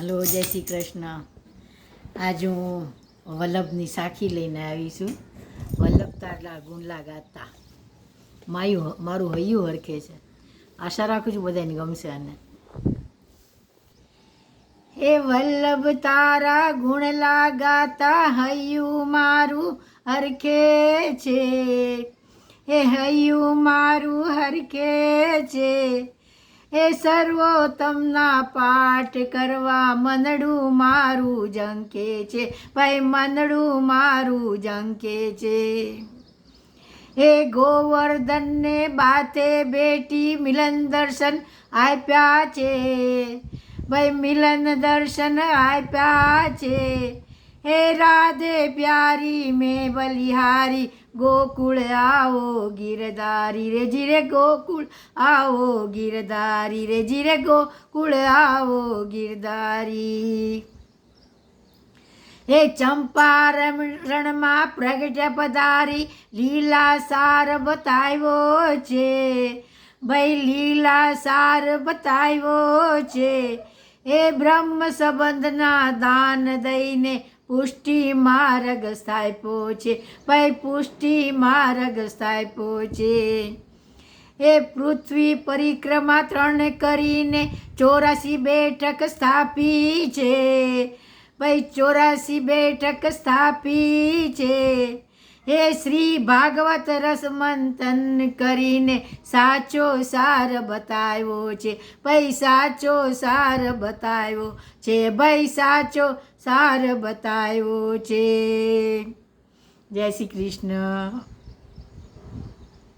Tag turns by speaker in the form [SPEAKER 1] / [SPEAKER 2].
[SPEAKER 1] Hello, જય શ્રી કૃષ્ણ. આજ હું વલ્લભની સાખી લઈને આવી છું. વલ્લભ તારલા ગુણલા ગાતા મારું હૈયું હરખે છે. આશા રાખું છું બધાને ગમશે. આને એ વલ્લભ તારા ગુણલા ગાતા હૈયું મારું હરખે છે. એ હૈયું મારું હરખે છે. એ સર્વોત્તમના પાઠ કરવા મનડું મારું ઝંકે છે. ભાઈ મનડું મારું ઝંકે છે. એ ગોવર્ધનને બાતે બેટી મિલન દર્શન આપ્યા છે. ભાઈ મિલન દર્શન આપ્યા છે. હે રાધે પ્યારી મેં બલિહારી ગોકુળ આવો ગિરધારી રે જીરે ગોકુળ આવો ગિરધારી રે જીરે ગોકુળ આવો ગિરધારી. એ ચંપારણમાં પ્રગટ પધારી લીલા સાર બતાવ્યો છે. ભાઈ લીલા સાર બતાવ્યો છે. એ બ્રહ્મ સંબંધના દાન દઈને પુષ્ટિ માર્ગ સ્થાપ્યો છે. ભાઈ પુષ્ટિ માર્ગ સ્થાપ્યો છે. એ પૃથ્વી પરિક્રમા 3 કરીને 84 બેઠક સ્થાપી છે. ભાઈ 84 બેઠક સ્થાપી છે. એ શ્રી ભાગવત રસ મંથન કરીને સાચો સાર બતાવ્યો છે. ભાઈ સાચો સાર બતાવ્યો છે. ભાઈ સાચો સાર બતાવ્યો છે. જય શ્રી કૃષ્ણ.